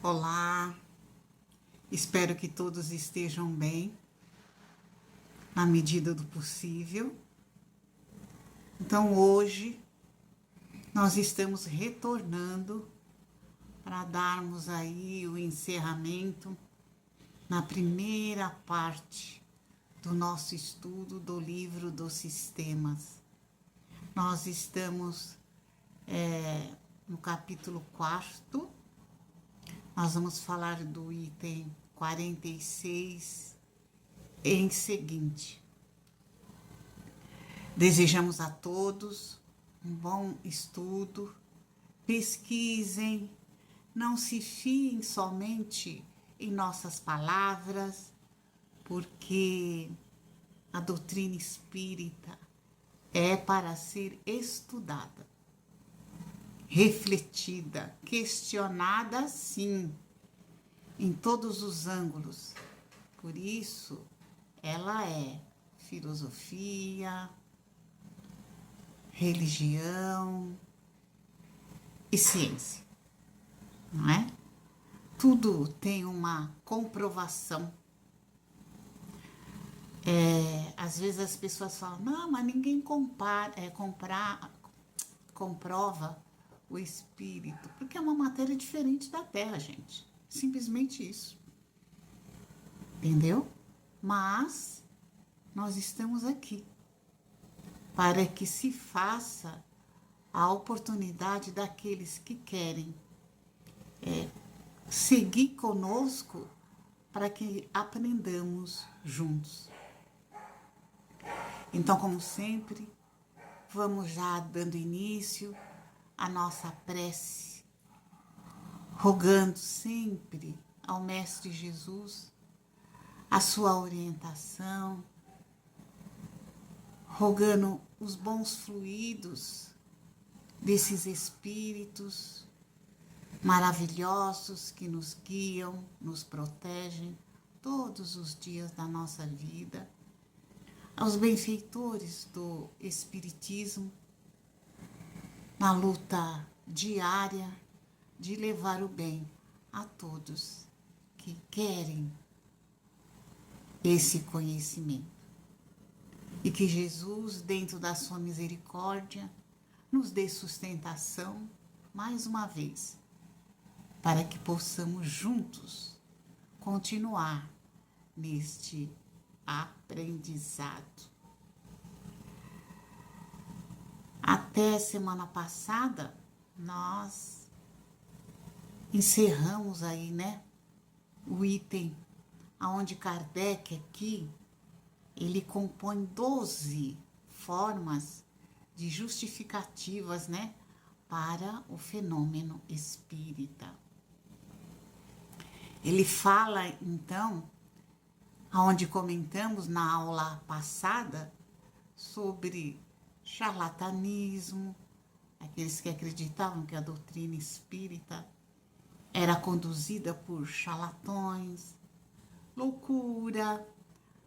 Olá, espero que todos estejam bem, na medida do possível. Então, hoje, nós estamos retornando para darmos aí o encerramento na primeira parte do nosso estudo do livro dos sistemas. Nós estamos no capítulo 4. Nós vamos falar do item 46 em seguinte. Desejamos a todos um bom estudo, pesquisem, não se fiem somente em nossas palavras, porque a doutrina espírita é para ser estudada, refletida, questionada, sim, em todos os ângulos. Por isso, ela é filosofia, religião e ciência, não é? Tudo tem uma comprovação. Às vezes as pessoas falam, não, mas ninguém comprova o espírito, porque é uma matéria diferente da Terra, gente. Simplesmente isso. Entendeu? Mas nós estamos aqui para que se faça a oportunidade daqueles que querem seguir conosco para que aprendamos juntos. Então, como sempre, vamos já dando início à nossa prece, rogando sempre ao Mestre Jesus a sua orientação, rogando os bons fluidos desses espíritos maravilhosos que nos guiam, nos protegem todos os dias da nossa vida, aos benfeitores do Espiritismo, na luta diária de levar o bem a todos que querem esse conhecimento. E que Jesus, dentro da sua misericórdia, nos dê sustentação mais uma vez, para que possamos juntos continuar neste aprendizado. Até semana passada, nós encerramos aí, né, o item onde Kardec aqui, ele compõe 12 formas de justificativas, né, para o fenômeno espírita. Ele fala, então, onde comentamos na aula passada, sobre charlatanismo, aqueles que acreditavam que a doutrina espírita era conduzida por charlatões, loucura,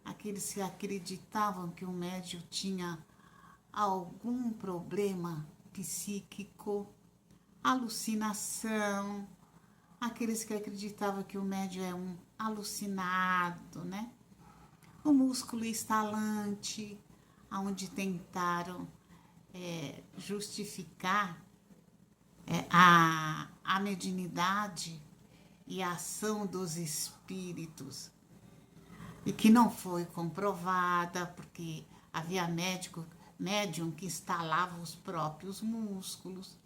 aqueles que acreditavam que o médium tinha algum problema psíquico, alucinação, aqueles que acreditavam que o médium é um alucinado, né? O músculo estalante, onde tentaram justificar a mediunidade e a ação dos espíritos, e que não foi comprovada, porque havia médium que instalava os próprios músculos,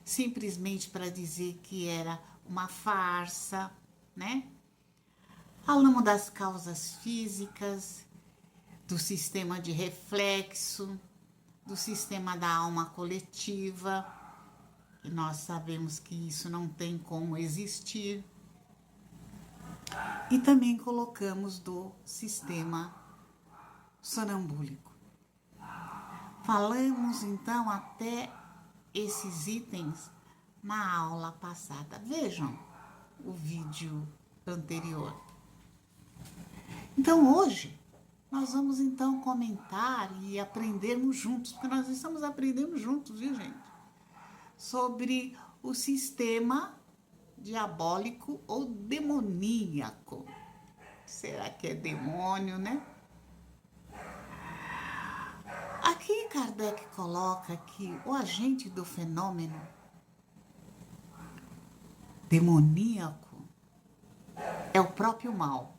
simplesmente para dizer que era uma farsa, né? Falamos das causas físicas, do sistema de reflexo, do sistema da alma coletiva, e nós sabemos que isso não tem como existir. E também colocamos do sistema sonambúlico. Falamos então até esses itens na aula passada. Vejam o vídeo anterior. Então hoje nós vamos então comentar e aprendermos juntos, porque nós estamos aprendendo juntos, viu, gente? Sobre o sistema diabólico ou demoníaco. Será que é demônio, né? Aqui Kardec coloca que o agente do fenômeno demoníaco é o próprio mal.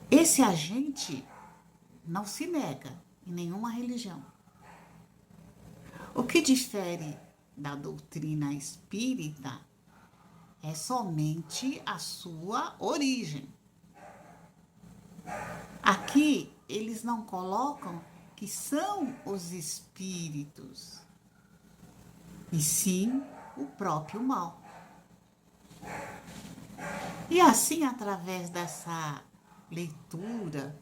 Esse agente não se nega em nenhuma religião. O que difere da doutrina espírita é somente a sua origem. Aqui eles não colocam que são os espíritos, e sim o próprio mal. E assim, através dessa leitura,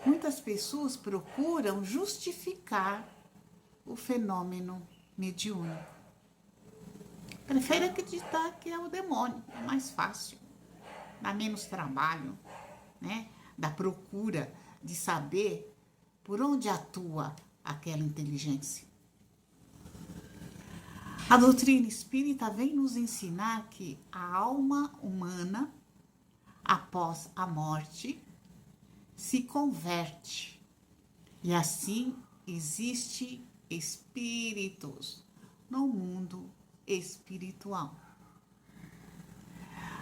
muitas pessoas procuram justificar o fenômeno mediúnico. Prefere acreditar que é o demônio, é mais fácil, dá menos trabalho, né? Da procura de saber por onde atua aquela inteligência. A doutrina espírita vem nos ensinar que a alma humana, após a morte, se converte e assim existe espíritos no mundo espiritual.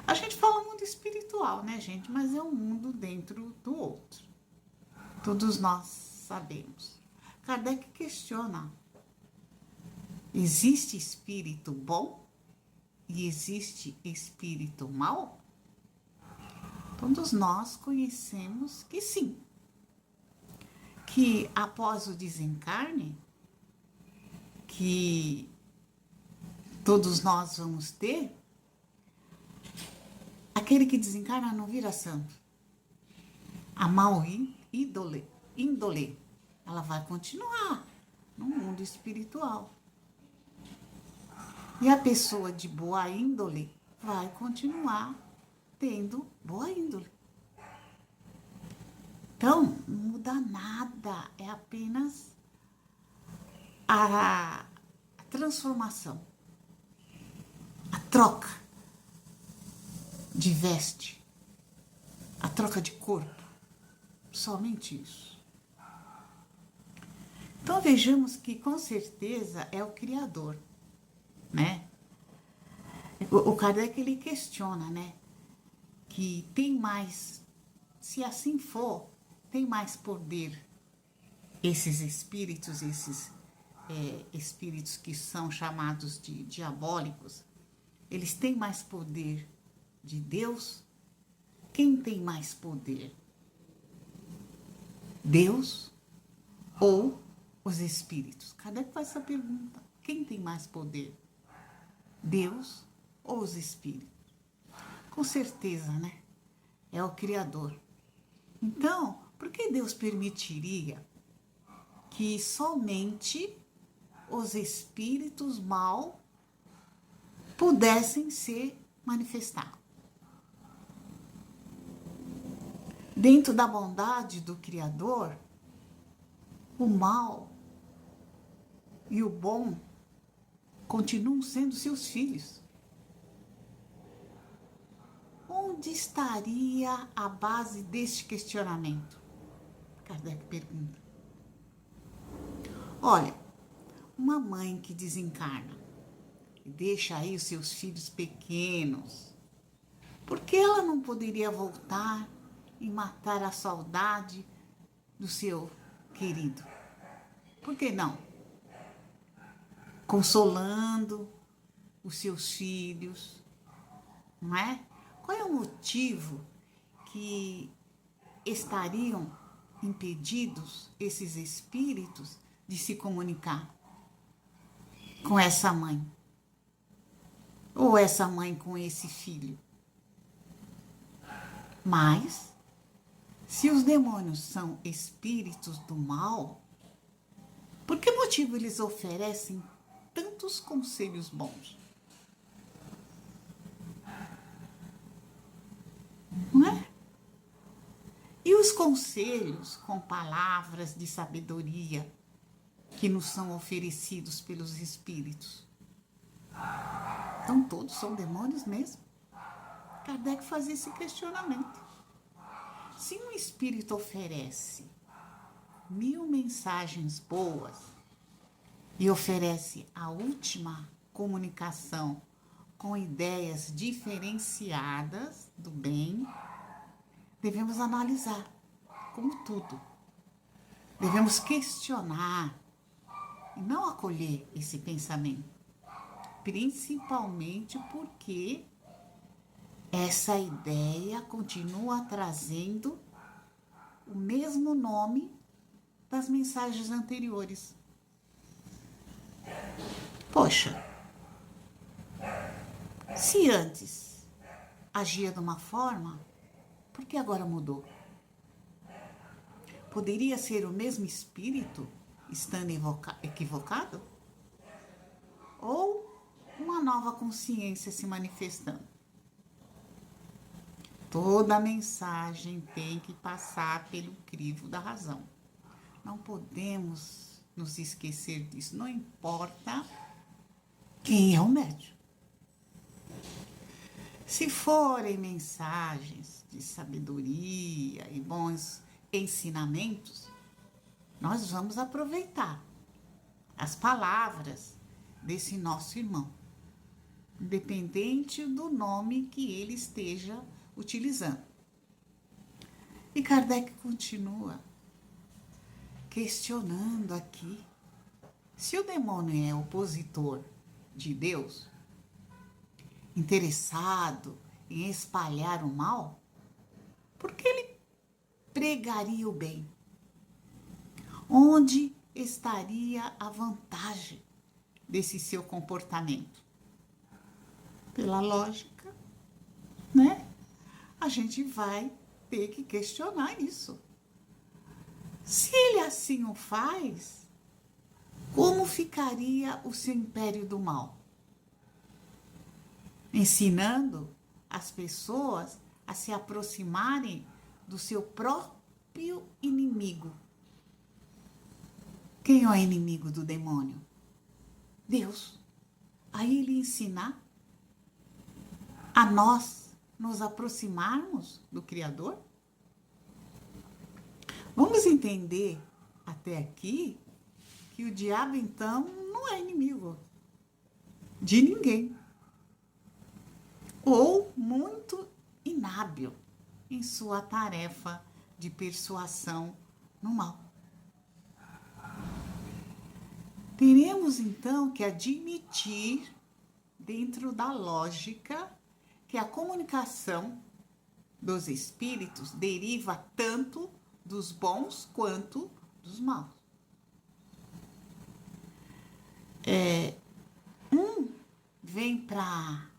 A gente fala mundo espiritual, né, gente? Mas é um mundo dentro do outro. Todos nós sabemos. Kardec questiona: existe espírito bom e existe espírito mau? Todos nós conhecemos que sim. Que após o desencarne, que todos nós vamos ter, aquele que desencarna não vira santo. A mau índole, ela vai continuar no mundo espiritual. E a pessoa de boa índole vai continuar tendo boa índole. Então, não muda nada, é apenas a transformação, a troca de veste, a troca de corpo, somente isso. Então vejamos que com certeza é o Criador, né? O Kardec ele questiona, né? Que tem mais, se assim for, tem mais poder esses espíritos, espíritos que são chamados de diabólicos, eles têm mais poder de Deus? Quem tem mais poder? Deus ou os espíritos? Kardec faz essa pergunta. Quem tem mais poder? Deus ou os espíritos? Com certeza, né? É o Criador. Então, por que Deus permitiria que somente os espíritos mal pudessem se manifestar? Dentro da bondade do Criador, o mal e o bom continuam sendo seus filhos. Onde estaria a base deste questionamento? Kardec pergunta. Olha, uma mãe que desencarna e deixa aí os seus filhos pequenos, por que ela não poderia voltar e matar a saudade do seu querido? Por que não? Consolando os seus filhos, não é? Qual é o motivo que estariam impedidos esses espíritos de se comunicar com essa mãe? Ou essa mãe com esse filho? Mas, se os demônios são espíritos do mal, por que motivo eles oferecem tantos conselhos bons? Não é? E os conselhos com palavras de sabedoria que nos são oferecidos pelos espíritos? Então todos são demônios mesmo? Kardec fazia esse questionamento. Se um espírito oferece 1000 mensagens boas e oferece a última comunicação com ideias diferenciadas do bem, devemos analisar como tudo. Devemos questionar e não acolher esse pensamento, principalmente porque essa ideia continua trazendo o mesmo nome das mensagens anteriores. Poxa, se antes agia de uma forma, por que agora mudou? Poderia ser o mesmo espírito estando equivocado? Ou uma nova consciência se manifestando? Toda mensagem tem que passar pelo crivo da razão. Não podemos nos esquecer disso, não importa quem é o médium. Se forem mensagens de sabedoria e bons ensinamentos, nós vamos aproveitar as palavras desse nosso irmão, independente do nome que ele esteja utilizando. E Kardec continua questionando aqui: se o demônio é opositor de Deus, interessado em espalhar o mal, por que ele pregaria o bem? Onde estaria a vantagem desse seu comportamento? Pela lógica, né? A gente vai ter que questionar isso. Se ele assim o faz, como ficaria o seu império do mal? Ensinando as pessoas a se aproximarem do seu próprio inimigo. Quem é o inimigo do demônio? Deus. Aí ele ensinar a nós nos aproximarmos do Criador? Vamos entender até aqui que o diabo, então, não é inimigo de ninguém. Ou muito inábil em sua tarefa de persuasão no mal. Teremos, então, que admitir, dentro da lógica, que a comunicação dos espíritos deriva tanto dos bons quanto dos maus. Um vem para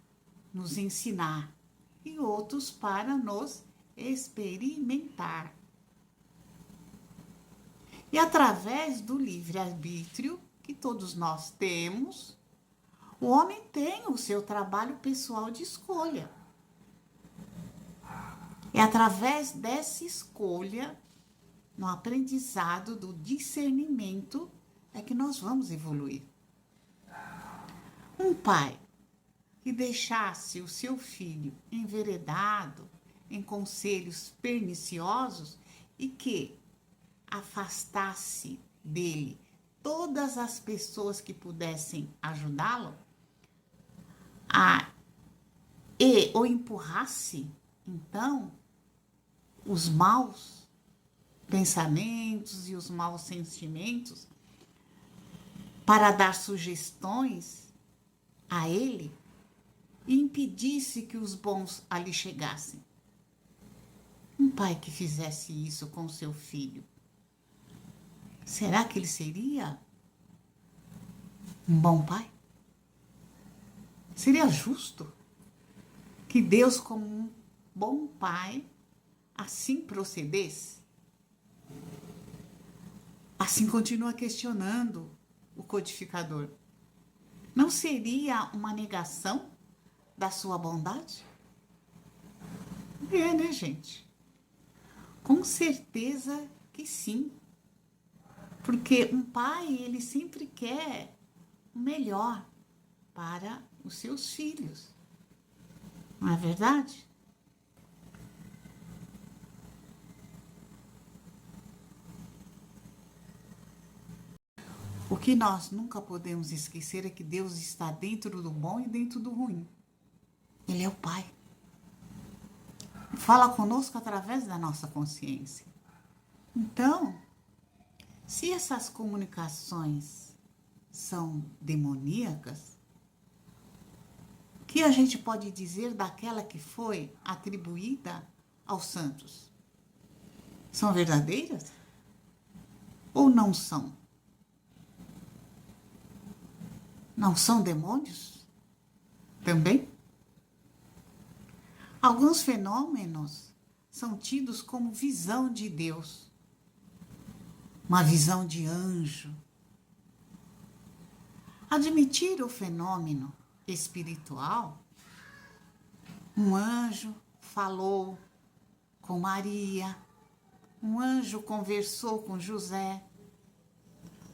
nos ensinar e outros para nos experimentar. E através do livre-arbítrio que todos nós temos, o homem tem o seu trabalho pessoal de escolha. É através dessa escolha, no aprendizado do discernimento, é que nós vamos evoluir. Um pai que deixasse o seu filho enveredado em conselhos perniciosos e que afastasse dele todas as pessoas que pudessem ajudá-lo, e o empurrasse, então, os maus pensamentos e os maus sentimentos para dar sugestões a ele e impedisse que os bons ali chegassem. Um pai que fizesse isso com seu filho, será que ele seria um bom pai? Seria justo que Deus, como um bom pai, assim procedesse? Assim continua questionando o codificador. Não seria uma negação da sua bondade? É, né, gente? Com certeza que sim. Porque um pai, ele sempre quer o melhor para os seus filhos. Não é verdade? O que nós nunca podemos esquecer é que Deus está dentro do bom e dentro do ruim. Ele é o Pai. Fala conosco através da nossa consciência. Então, se essas comunicações são demoníacas, o que a gente pode dizer daquela que foi atribuída aos santos? São verdadeiras? Ou não são? Não são demônios? Também? Alguns fenômenos são tidos como visão de Deus, uma visão de anjo. Admitir o fenômeno espiritual, um anjo falou com Maria, um anjo conversou com José,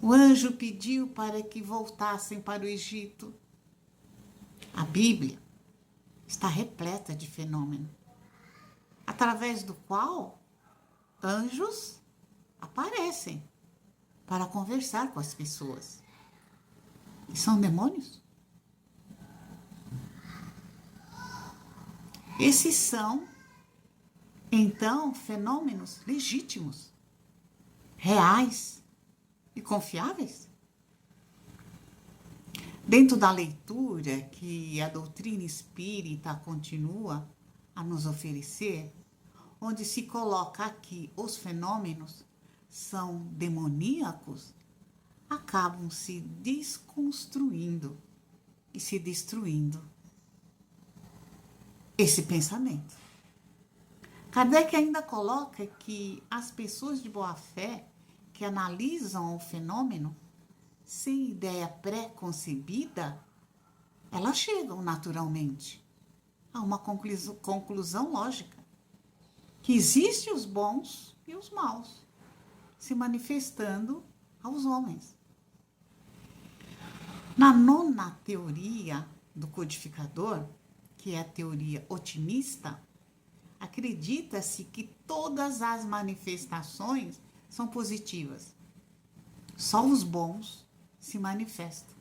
o anjo pediu para que voltassem para o Egito. A Bíblia está repleta de fenômeno, através do qual anjos aparecem para conversar com as pessoas. E são demônios? Esses são, então, fenômenos legítimos, reais e confiáveis? Dentro da leitura que a doutrina espírita continua a nos oferecer, onde se coloca aqui os fenômenos são demoníacos, acabam se desconstruindo e se destruindo esse pensamento. Kardec ainda coloca que as pessoas de boa fé que analisam o fenômeno sem ideia pré-concebida, elas chegam naturalmente a uma conclusão lógica, que existem os bons e os maus se manifestando aos homens. Na nona teoria do codificador, que é a teoria otimista, acredita-se que todas as manifestações são positivas. Só os bons se manifestam.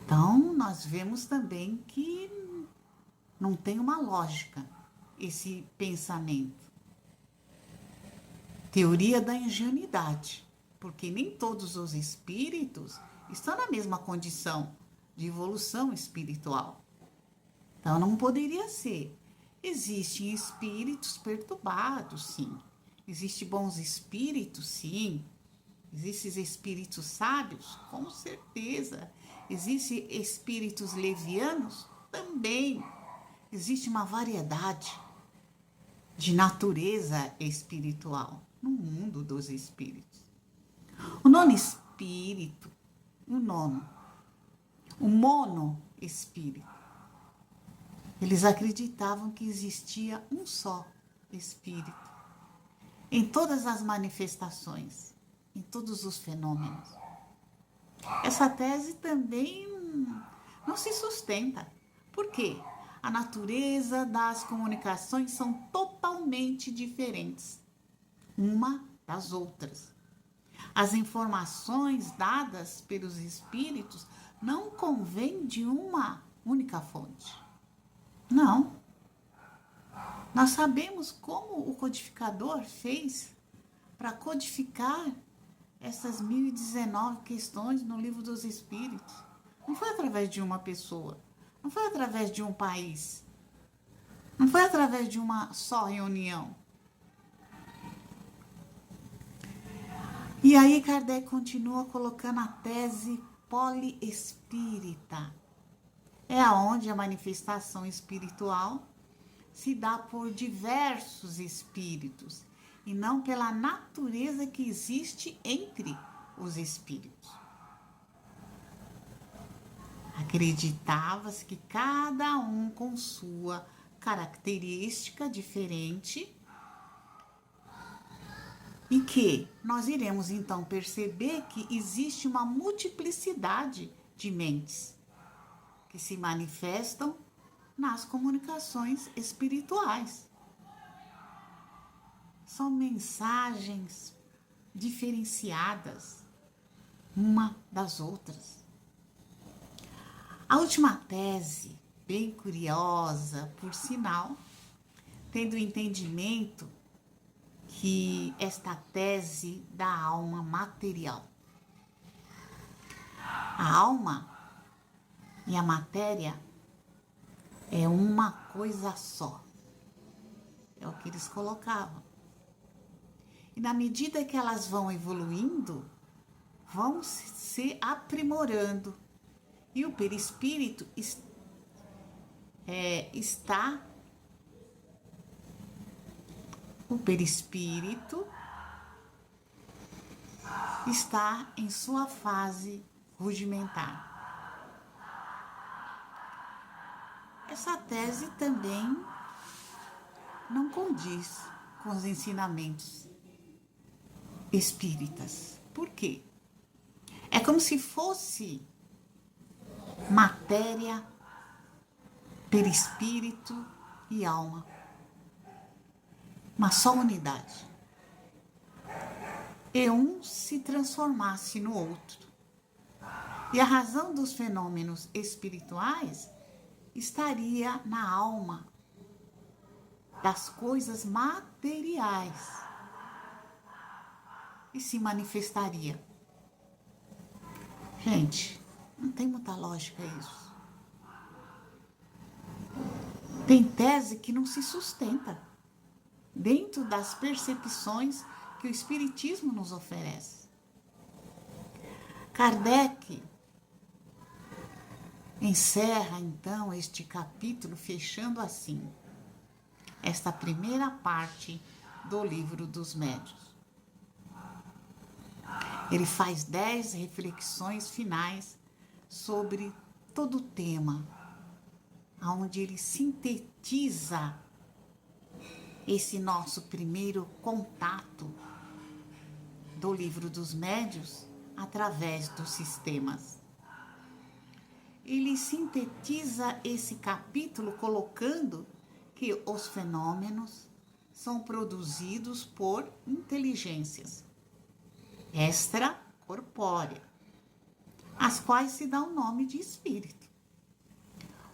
Então, nós vemos também que não tem uma lógica esse pensamento. Teoria da ingenuidade, porque nem todos os espíritos estão na mesma condição de evolução espiritual. Então, não poderia ser. Existem espíritos perturbados, sim. Existem bons espíritos, sim. Existem espíritos sábios? Com certeza. Existem espíritos levianos? Também. Existe uma variedade de natureza espiritual no mundo dos espíritos. O nono espírito, o mono espírito, eles acreditavam que existia um só espírito em todas as manifestações, em todos os fenômenos. Essa tese também não se sustenta. Por quê? A natureza das comunicações são totalmente diferentes uma das outras. As informações dadas pelos espíritos não convêm de uma única fonte. Não. Nós sabemos como o codificador fez para codificar essas 1019 questões no Livro dos Espíritos. Não foi através de uma pessoa, não foi através de um país, não foi através de uma só reunião. E aí Kardec continua colocando a tese poliespírita. É aonde a manifestação espiritual se dá por diversos espíritos e não pela natureza que existe entre os espíritos. Acreditava-se que cada um com sua característica diferente e que nós iremos então perceber que existe uma multiplicidade de mentes. que se manifestam nas comunicações espirituais. São mensagens diferenciadas uma das outras. A última tese, bem curiosa, por sinal, tendo o entendimento que esta tese da alma material. A alma e a matéria é uma coisa só. É o que eles colocavam. E na medida que elas vão evoluindo, vão se aprimorando. E o perispírito está em sua fase rudimentar. Essa tese também não condiz com os ensinamentos espíritas. Por quê? É como se fosse matéria, perispírito e alma. Uma só unidade. E um se transformasse no outro. E a razão dos fenômenos espirituais estaria na alma, das coisas materiais, e se manifestaria. Gente, não tem muita lógica isso. Tem tese que não se sustenta dentro das percepções que o Espiritismo nos oferece. Kardec encerra, então, este capítulo fechando assim, esta primeira parte do Livro dos Médiuns. Ele faz 10 reflexões finais sobre todo o tema, onde ele sintetiza esse nosso primeiro contato do Livro dos Médiuns através dos sistemas. Ele sintetiza esse capítulo colocando que os fenômenos são produzidos por inteligências extracorpóreas, às quais se dá o nome de espírito.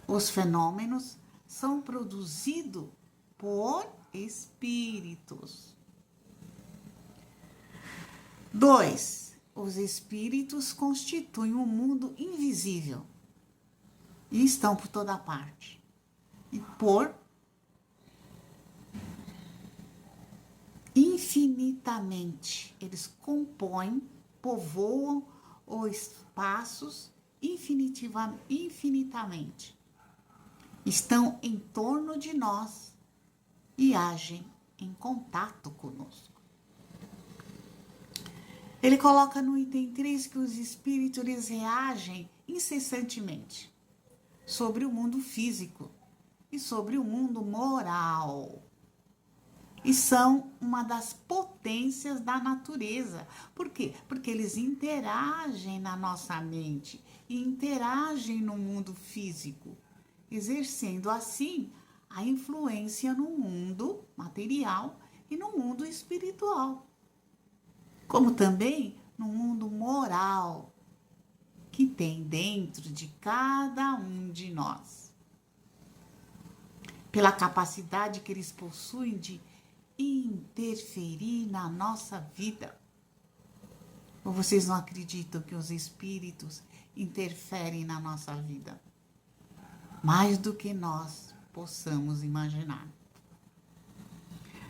Os fenômenos são produzidos por espíritos. 2. Os espíritos constituem um mundo invisível e estão por toda parte. E por infinitamente, eles compõem, povoam os espaços infinitamente. Estão em torno de nós e agem em contato conosco. Ele coloca no item 3 que os espíritos eles reagem incessantemente sobre o mundo físico e sobre o mundo moral. E são uma das potências da natureza. Por quê? Porque eles interagem na nossa mente e interagem no mundo físico, exercendo assim a influência no mundo material e no mundo espiritual, como também no mundo moral que tem dentro de cada um de nós. Pela capacidade que eles possuem de interferir na nossa vida. Ou vocês não acreditam que os espíritos interferem na nossa vida? Mais do que nós possamos imaginar.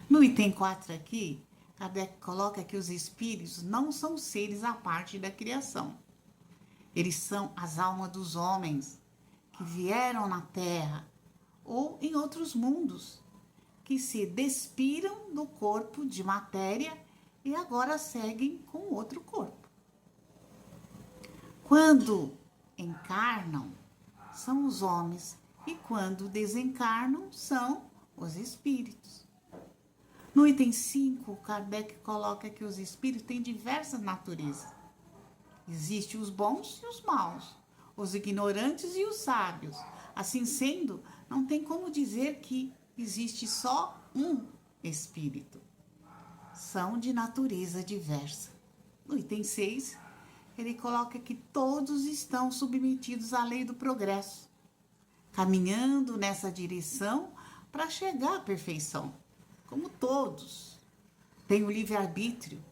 No item 4 aqui, Kardec coloca que os espíritos não são seres à parte da criação. Eles são as almas dos homens que vieram na Terra ou em outros mundos, que se despiram do corpo de matéria e agora seguem com outro corpo. Quando encarnam, são os homens, e quando desencarnam, são os espíritos. No item 5, Kardec coloca que os espíritos têm diversas naturezas. Existem os bons e os maus. os ignorantes e os sábios. Assim sendo, não tem como dizer que existe só um espírito. São de natureza diversa. No item 6, ele coloca que todos estão submetidos à lei do progresso, caminhando nessa direção para chegar à perfeição, como todos. Tem o livre-arbítrio,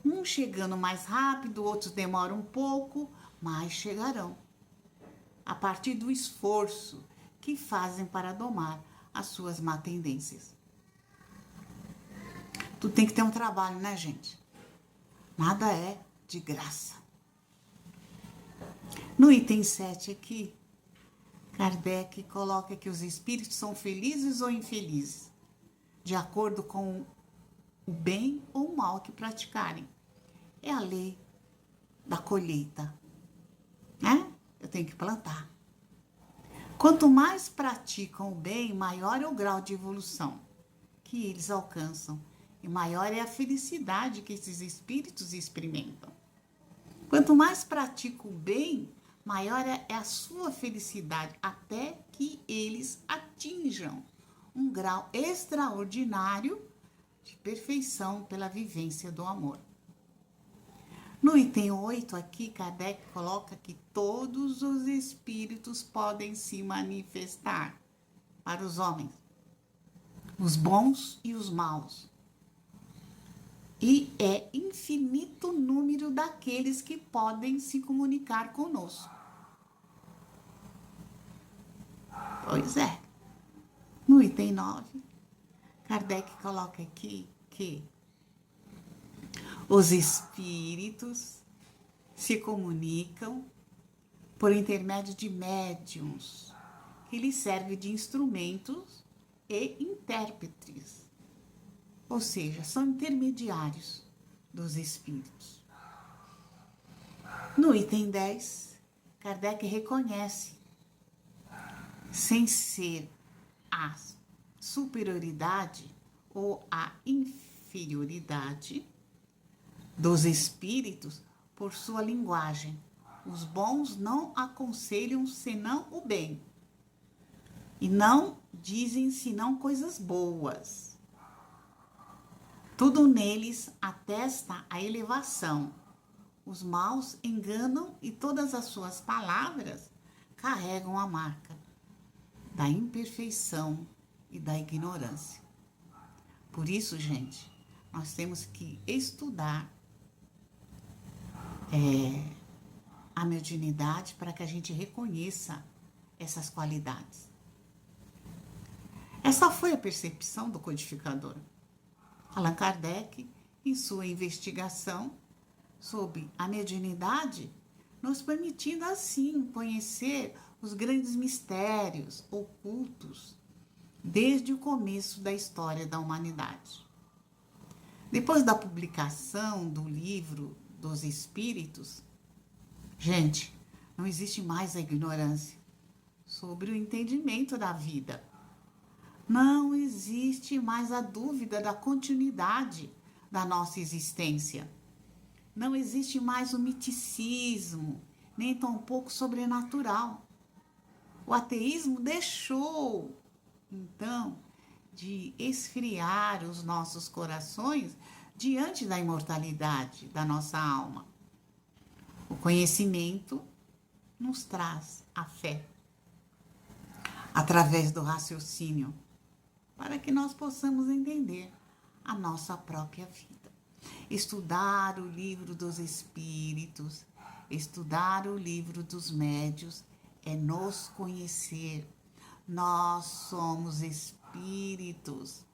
uns chegando mais rápido, outros demoram um pouco, mas chegarão. A partir do esforço que fazem para domar as suas má tendências. Tudo tem que ter um trabalho, né, gente? Nada é de graça. No item 7 aqui, Kardec coloca que os espíritos são felizes ou infelizes, de acordo com o bem ou o mal que praticarem. É a lei da colheita, né? Eu tenho que plantar. Quanto mais praticam o bem, maior é o grau de evolução que eles alcançam e maior é a felicidade que esses espíritos experimentam. Quanto mais praticam o bem, maior é a sua felicidade, até que eles atinjam um grau extraordinário de perfeição pela vivência do amor. No item 8 aqui, Kardec coloca que todos os espíritos podem se manifestar para os homens, os bons e os maus. E é infinito o número daqueles que podem se comunicar conosco. Pois é. No item 9, Kardec coloca aqui que os espíritos se comunicam por intermédio de médiuns, que lhes servem de instrumentos e intérpretes. Ou seja, são intermediários dos espíritos. No item 10, Kardec reconhece, sem ser a superioridade ou a inferioridade dos espíritos por sua linguagem. Os bons não aconselham senão o bem, e não dizem senão coisas boas. Tudo neles atesta a elevação. Os maus enganam e todas as suas palavras carregam a marca da imperfeição e da ignorância. Por isso, gente, nós temos que estudar a mediunidade para que a gente reconheça essas qualidades. Essa foi a percepção do codificador Allan Kardec, em sua investigação sobre a mediunidade, nos permitindo assim conhecer os grandes mistérios ocultos desde o começo da história da humanidade. Depois da publicação do livro dos Espíritos, gente, não existe mais a ignorância sobre o entendimento da vida. Não existe mais a dúvida da continuidade da nossa existência. Não existe mais o miticismo, nem tampouco sobrenatural. O ateísmo deixou, então, de esfriar os nossos corações diante da imortalidade da nossa alma. O conhecimento nos traz a fé, através do raciocínio, para que nós possamos entender a nossa própria vida. Estudar o livro dos Espíritos, estudar o livro dos Médiuns, é nos conhecer. Nós somos espíritos.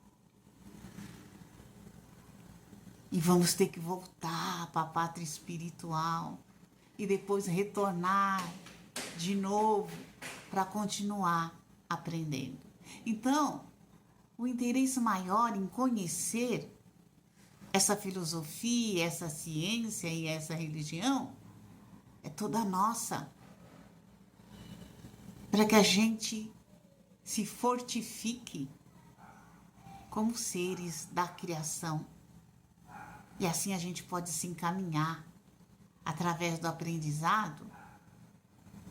E vamos ter que voltar para a pátria espiritual e depois retornar de novo para continuar aprendendo. Então, o interesse maior em conhecer essa filosofia, essa ciência e essa religião é toda nossa, para que a gente se fortifique como seres da criação. E assim a gente pode se encaminhar através do aprendizado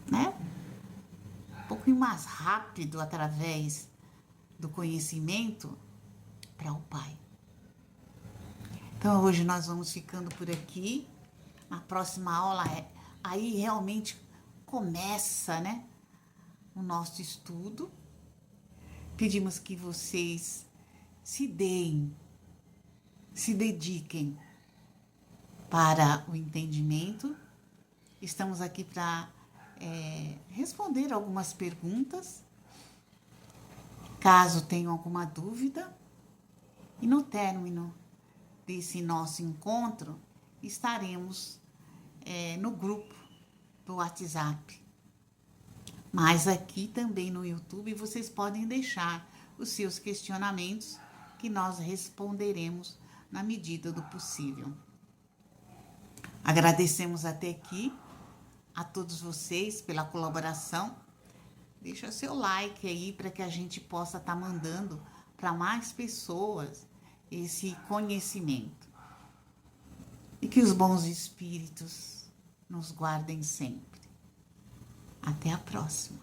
né? Um pouquinho mais rápido através do conhecimento para o Pai. Então hoje nós vamos ficando por aqui. Na próxima aula aí realmente começa, né, o nosso estudo. Pedimos que vocês se dediquem para o entendimento. Estamos aqui para responder algumas perguntas, caso tenham alguma dúvida. E no término desse nosso encontro, estaremos no grupo do WhatsApp. Mas aqui também no YouTube vocês podem deixar os seus questionamentos que nós responderemos na medida do possível. Agradecemos até aqui a todos vocês pela colaboração. Deixa seu like aí para que a gente possa estar mandando para mais pessoas esse conhecimento. E que os bons espíritos nos guardem sempre. Até a próxima.